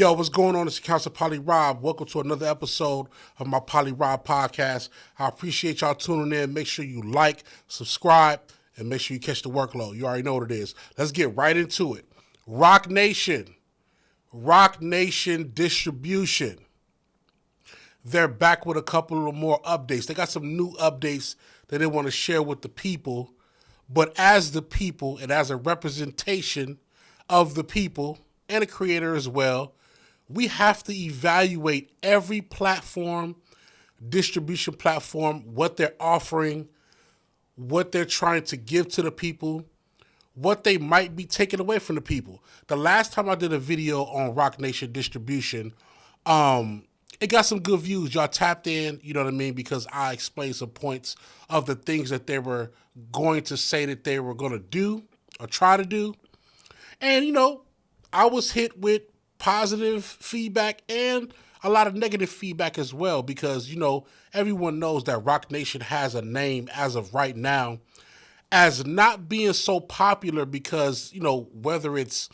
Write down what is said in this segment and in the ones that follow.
Yo, what's going on? It's Council Poly Rob. Welcome to another episode of my Poly Rob podcast. I appreciate y'all tuning in. Make sure you like, subscribe, and make sure you catch the workload. You already know what it is. Let's get right into it. Rock Nation Distribution. They're back with a couple of more updates. They got some new updates that they want to share with the people. But as the people and as a representation of the people and a creator as well, we have to evaluate every platform, distribution platform, what they're offering, what they're trying to give to the people, what they might be taking away from the people. The last time I did a video on Rock Nation Distribution, it got some good views. Y'all tapped in, you know what I mean, because I explained some points of the things that they were going to say that they were going to do or try to do. And, you know, I was hit with positive feedback and a lot of negative feedback as well because, you know, everyone knows that Rock Nation has a name as of right now as not being so popular because, you know, whether it's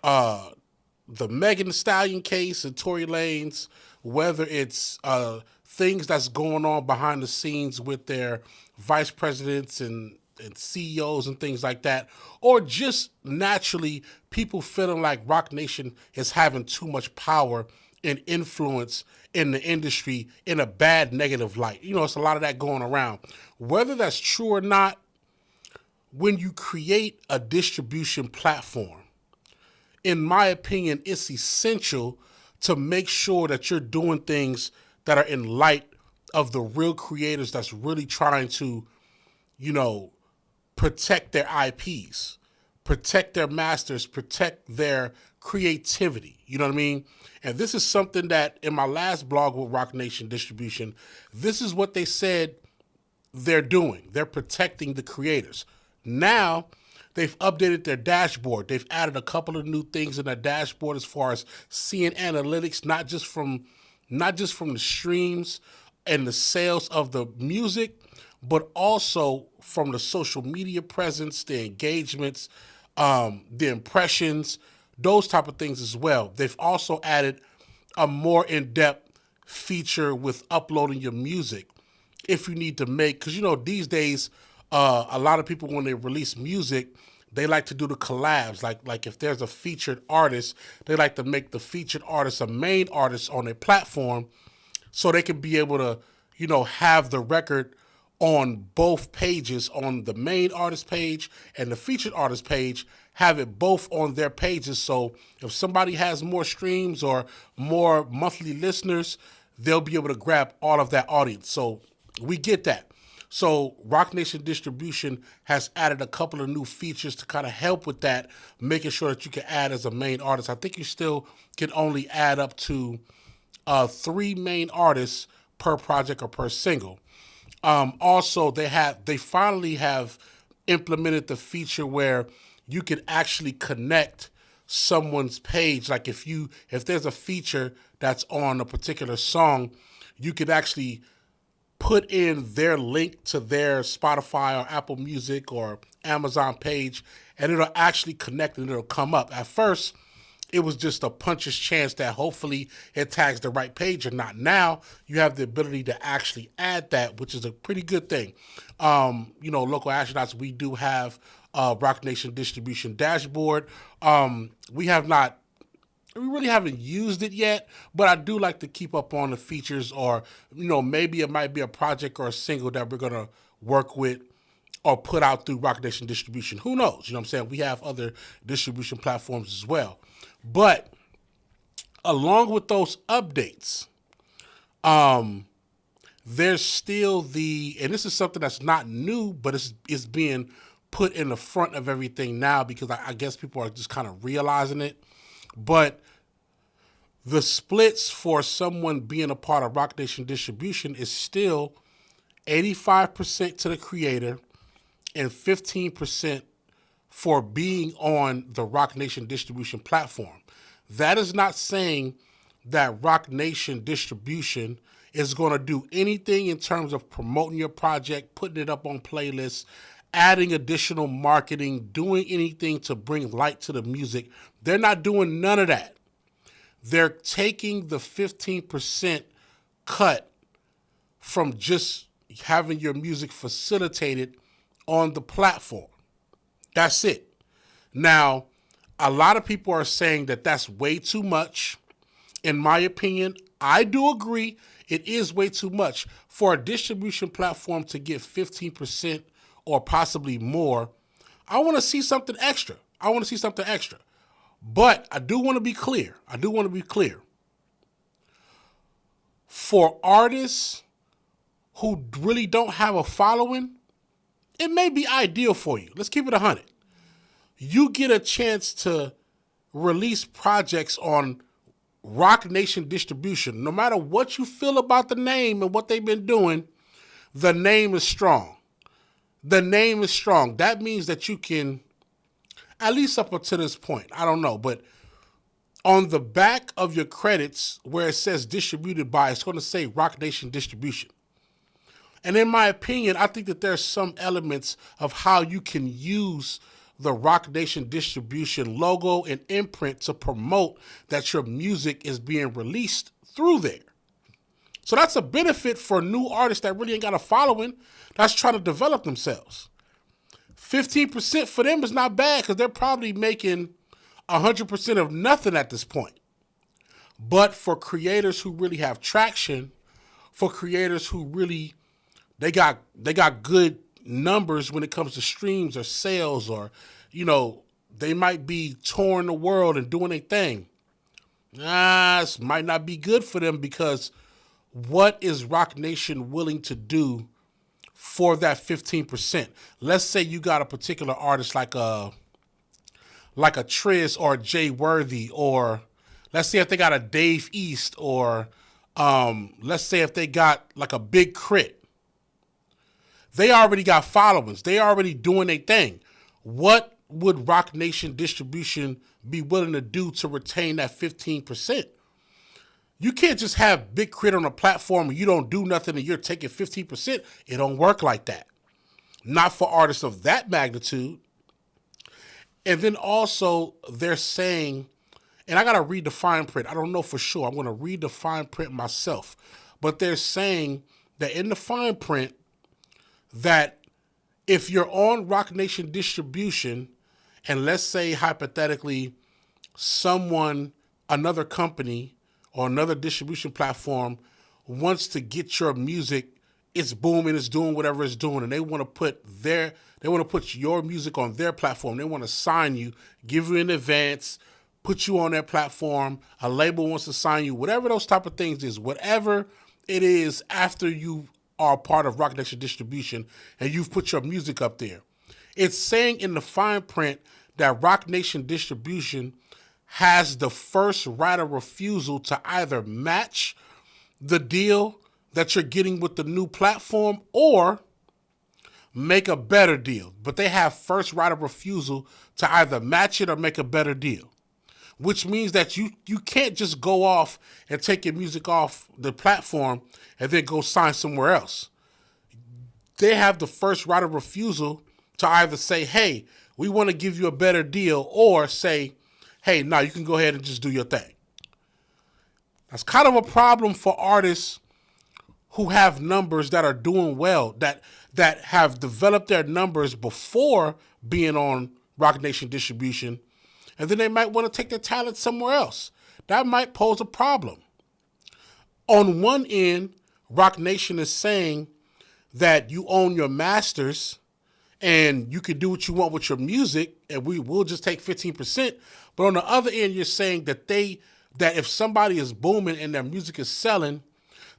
the Megan Thee Stallion case and Tory Lanez, whether it's things that's going on behind the scenes with their vice presidents and CEOs and things like that, or just naturally people feeling like Rock Nation is having too much power and influence in the industry in a bad negative light. You know, it's a lot of that going around. Whether that's true or not, when you create a distribution platform, in my opinion, it's essential to make sure that you're doing things that are in light of the real creators that's really trying to, you know, protect their IPs, protect their masters, protect their creativity. You know what I mean? And this is something that in my last blog with Rock Nation Distribution, this is what they said they're doing. They're protecting the creators. Now, they've updated their dashboard. They've added a couple of new things in their dashboard as far as seeing analytics, not just from the streams and the sales of the music, but also from the social media presence, the engagements, the impressions, those type of things as well. They've also added a more in-depth feature with uploading your music if you need to make, because you know these days a lot of people when they release music, they like to do the collabs. Like if there's a featured artist, they like to make the featured artist a main artist on their platform so they can be able to, you know, have the record on both pages, on the main artist page and the featured artist page, have it both on their pages. So if somebody has more streams or more monthly listeners, they'll be able to grab all of that audience. So we get that. So Rock Nation Distribution has added a couple of new features to kind of help with that, making sure that you can add as a main artist. I think you still can only add up to 3 main artists per project or per single. Also, they finally have implemented the feature where you can actually connect someone's page. Like if there's a feature that's on a particular song, you could actually put in their link to their Spotify or Apple Music or Amazon page, and it'll actually connect and it'll come up. At first, it was just a puncher's chance that hopefully it tags the right page or not. Now you have the ability to actually add that, which is a pretty good thing. You know, local astronauts, we do have Rock Nation Distribution dashboard. We really haven't used it yet, but I do like to keep up on the features, or, you know, maybe it might be a project or a single that we're going to work with or put out through Rock Nation Distribution. Who knows? You know what I'm saying? We have other distribution platforms as well. But along with those updates, there's still and this is something that's not new, but it's being put in the front of everything now because I guess people are just kind of realizing it. But the splits for someone being a part of Rock Nation Distribution is still 85% to the creator and 15% for being on the Rock Nation Distribution platform. That is not saying that Rock Nation Distribution is going to do anything in terms of promoting your project, putting it up on playlists, adding additional marketing, doing anything to bring light to the music. They're not doing none of that. they're taking the 15% cut from just having your music facilitated on the platform. That's it. Now, a lot of people are saying that that's way too much. In my opinion, I do agree it is way too much for a distribution platform to get 15% or possibly more. I want to see something extra. But I do want to be clear. For artists who really don't have a following, it may be ideal for you. Let's keep it 100. You get a chance to release projects on Rock Nation distribution. No matter what you feel about the name and what they've been doing, the name is strong. That means that you can, at least up until this point, I don't know, but on the back of your credits where it says distributed by, it's going to say Rock Nation distribution. And in my opinion, I think that there's some elements of how you can use the Rock Nation distribution logo and imprint to promote that your music is being released through there. So that's a benefit for new artists that really ain't got a following that's trying to develop themselves. 15% for them is not bad because they're probably making 100% of nothing at this point. But for creators who really have traction, for creators who really, they got good numbers when it comes to streams or sales, or, you know, they might be touring the world and doing a thing. This might not be good for them, because what is Rock Nation willing to do for that 15%? Let's say you got a particular artist like a Trizz or a Jay Worthy, or let's say if they got a Dave East, or let's say if they got like a Big Crit. They already got followings. They already doing their thing. What would Rock Nation distribution be willing to do to retain that 15%? You can't just have Big Crit on a platform and you don't do nothing and you're taking 15%. It don't work like that. Not for artists of that magnitude. And then also they're saying, and I got to read the fine print. I don't know for sure. I'm going to read the fine print myself. But they're saying that in the fine print, that if you're on Rock Nation distribution, and let's say hypothetically another company or another distribution platform wants to get your music, it's booming, it's doing whatever it's doing, and they want to put your music on their platform. They want to sign you, give you an advance, put you on their platform. A label wants to sign you, whatever those type of things is, whatever it is after you are part of Rock Nation distribution and you've put your music up there. It's saying in the fine print that Rock Nation distribution has the first right of refusal to either match the deal that you're getting with the new platform or make a better deal. But they have first right of refusal to either match it or make a better deal, which means that you can't just go off and take your music off the platform and then go sign somewhere else. They have the first right of refusal to either say, hey, we want to give you a better deal, or say, hey, no, you can go ahead and just do your thing. That's kind of a problem for artists who have numbers that are doing well, that have developed their numbers before being on Rock Nation distribution, and then they might want to take their talent somewhere else. That might pose a problem. On one end, Rock Nation is saying that you own your masters and you can do what you want with your music and we will just take 15%. But on the other end, you're saying that if somebody is booming and their music is selling,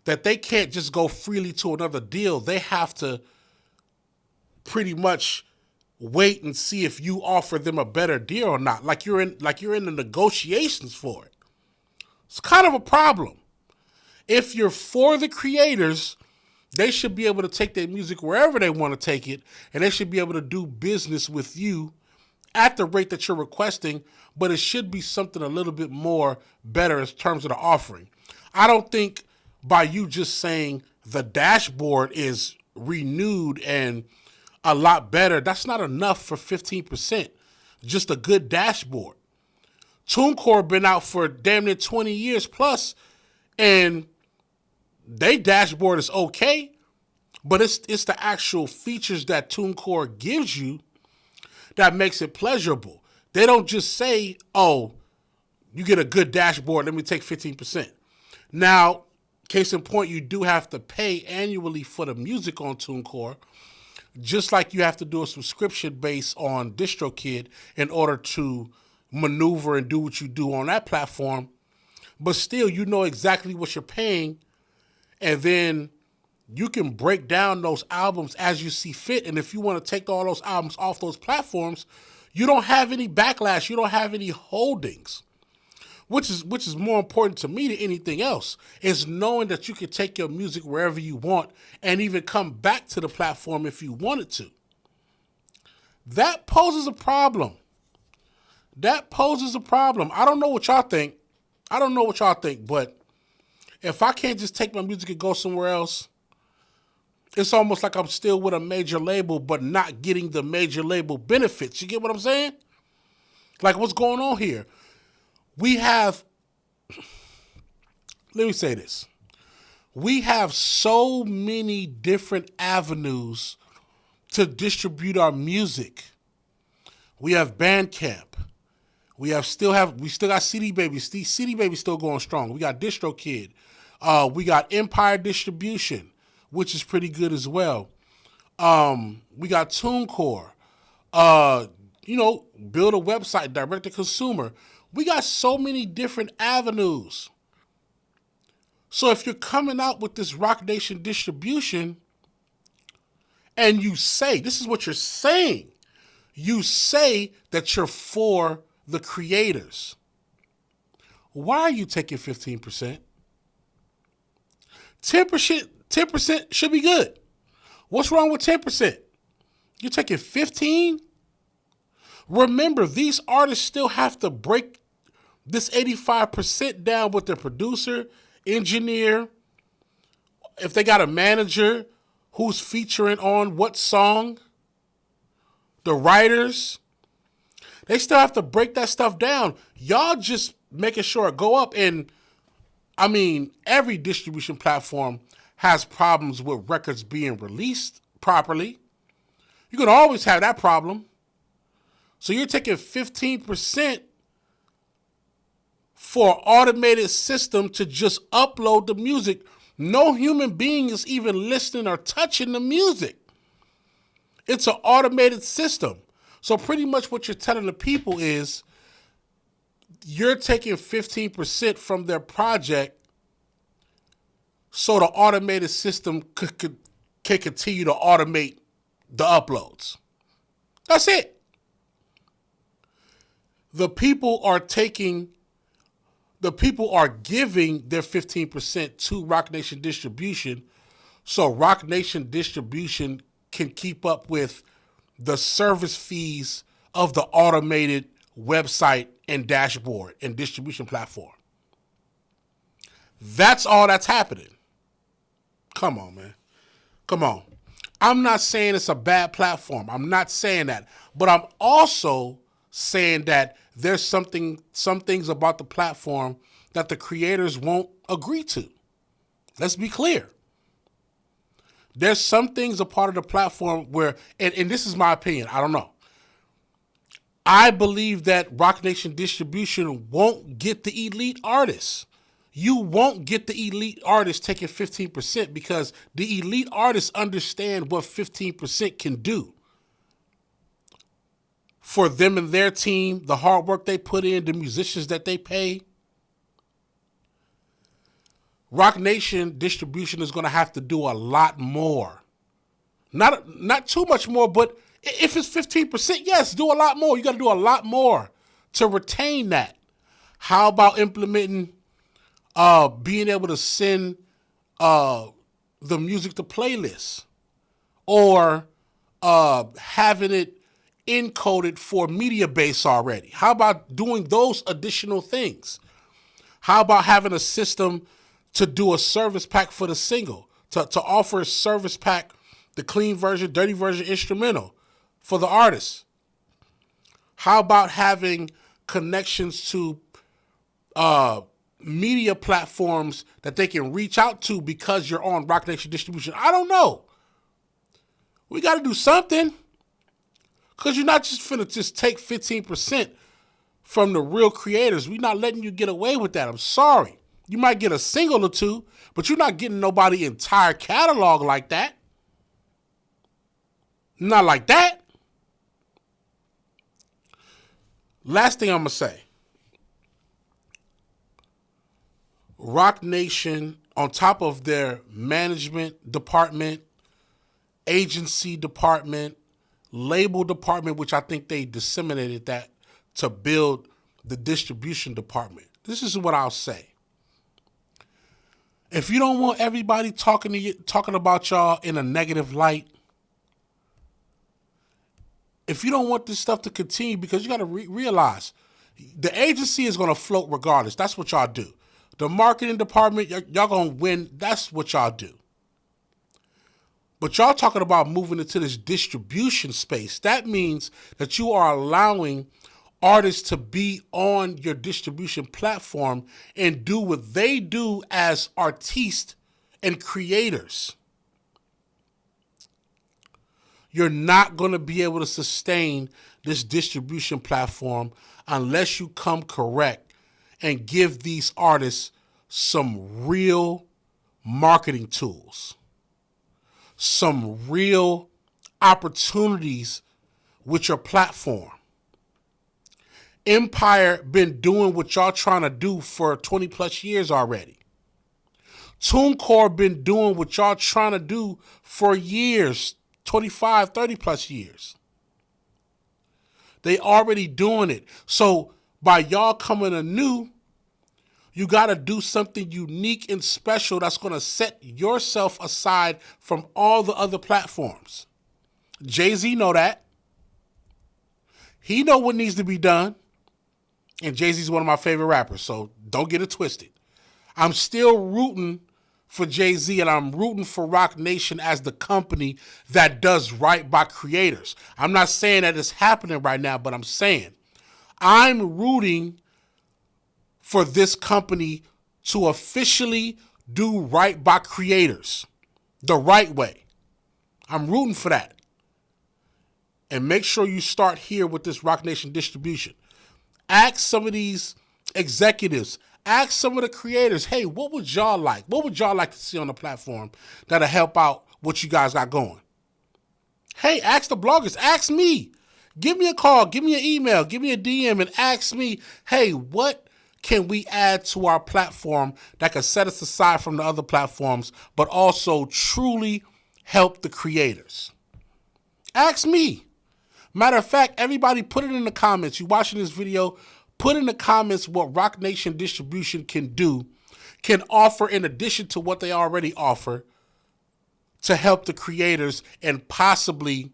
that they can't just go freely to another deal. They have to pretty much wait and see if you offer them a better deal or not. Like you're in the negotiations for it. It's kind of a problem. If you're for the creators, they should be able to take their music wherever they want to take it, and they should be able to do business with you at the rate that you're requesting, but it should be something a little bit more better in terms of the offering. I don't think by you just saying the dashboard is renewed and a lot better, that's not enough for 15%. Just a good dashboard. TuneCore been out for damn near 20 years plus, and they dashboard is okay, but it's the actual features that TuneCore gives you that makes it pleasurable. They don't just say, oh, you get a good dashboard, let me take 15%. Now, case in point, you do have to pay annually for the music on TuneCore, just like you have to do a subscription base on DistroKid in order to maneuver and do what you do on that platform. But still, you know exactly what you're paying, and then you can break down those albums as you see fit. And if you want to take all those albums off those platforms, you don't have any backlash. You don't have any holdings, which is more important to me than anything else, is knowing that you can take your music wherever you want and even come back to the platform if you wanted to. That poses a problem. That poses a problem. I don't know what y'all think. But if I can't just take my music and go somewhere else, it's almost like I'm still with a major label, but not getting the major label benefits. You get what I'm saying? Like, what's going on here? We have, let me say this. We have so many different avenues to distribute our music. We have Bandcamp. We still got CD Baby. CD Baby's still going strong. We got DistroKid. We got Empire Distribution, which is pretty good as well. We got TuneCore. Build a website, direct to consumer. We got so many different avenues. So if you're coming out with this Rock Nation distribution and you say, this is what you're saying, you say that you're for the creators. Why are you taking 15%? 10% should be good. What's wrong with 10%? You're taking 15%? Remember, these artists still have to break this 85% down with their producer, engineer, if they got a manager who's featuring on what song, the writers. They still have to break that stuff down. Y'all just making sure it go up. And I mean, every distribution platform has problems with records being released properly. You can always have that problem. So you're taking 15% for an automated system to just upload the music. No human being is even listening or touching the music. It's an automated system. So pretty much what you're telling the people is you're taking 15% from their project so the automated system can continue to automate the uploads. That's it. The people are giving their 15% to Rock Nation Distribution so Rock Nation Distribution can keep up with the service fees of the automated website and dashboard and distribution platform. That's all that's happening. Come on, man. Come on. I'm not saying it's a bad platform. I'm not saying that. But I'm also saying that there's some things about the platform that the creators won't agree to. Let's be clear. There's some things a part of the platform where, and this is my opinion, I don't know. I believe that Rock Nation Distribution won't get the elite artists. You won't get the elite artists taking 15% because the elite artists understand what 15% can do for them and their team, the hard work they put in, the musicians that they pay. Rock Nation Distribution is going to have to do a lot more. Not too much more, but if it's 15%, yes, do a lot more. You got to do a lot more to retain that. How about implementing being able to send the music to playlists or having it encoded for media base already? How about doing those additional things? How about having a system to do a service pack for the single, to offer a service pack, the clean version, dirty version, instrumental for the artist? How about having connections to media platforms that they can reach out to because you're on Rock Nation distribution. I don't know. We got to do something, because you're not just finna just take 15% from the real creators. We're not letting you get away with that. I'm sorry. You might get a single or two, but you're not getting nobody entire catalog like that. Not like that. Last thing I'm going to say. Rock Nation, on top of their management department, agency department, label department, which I think they disseminated that to build the distribution department. This is what I'll say. If you don't want everybody talking about y'all in a negative light, if you don't want this stuff to continue, because you got to realize the agency is going to float regardless. That's what y'all do. The marketing department, y'all going to win. That's what y'all do. But y'all talking about moving into this distribution space. That means that you are allowing artists to be on your distribution platform and do what they do as artists and creators. You're not going to be able to sustain this distribution platform unless you come correct and give these artists some real marketing tools, some real opportunities with your platform. Empire been doing what y'all trying to do for 20 plus years already. TuneCore been doing what y'all trying to do for years, 25, 30 plus years. They already doing it. So by y'all coming anew, you got to do something unique and special that's going to set yourself aside from all the other platforms. Jay-Z know that. He know what needs to be done. And Jay-Z's one of my favorite rappers, so don't get it twisted. I'm still rooting for Jay-Z, and I'm rooting for Rock Nation as the company that does right by creators. I'm not saying that it's happening right now, but I'm saying I'm rooting for this company to officially do right by creators the right way. I'm rooting for that. And make sure you start here with this Rock Nation distribution. Ask some of these executives, ask some of the creators, hey, what would y'all like? What would y'all like to see on the platform that'll help out what you guys got going? Hey, ask the bloggers, ask me. Give me a call, give me an email, give me a DM and ask me, hey, what can we add to our platform that can set us aside from the other platforms, but also truly help the creators? Ask me. Matter of fact, everybody put it in the comments. You watching this video, put in the comments what Rock Nation Distribution can do, can offer in addition to what they already offer to help the creators and possibly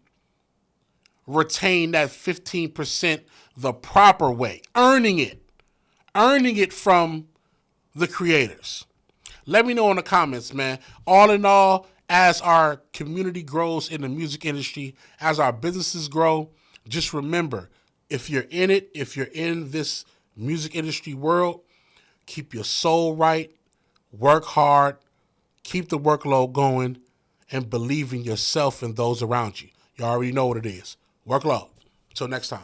retain that 15% the proper way, earning it from the creators. Let me know in the comments, man. All in all, as our community grows in the music industry, as our businesses grow, just remember, if you're in it, if you're in this music industry world, keep your soul right, work hard, keep the workload going, and believe in yourself and those around you. You already know what it is. Workload. Until next time.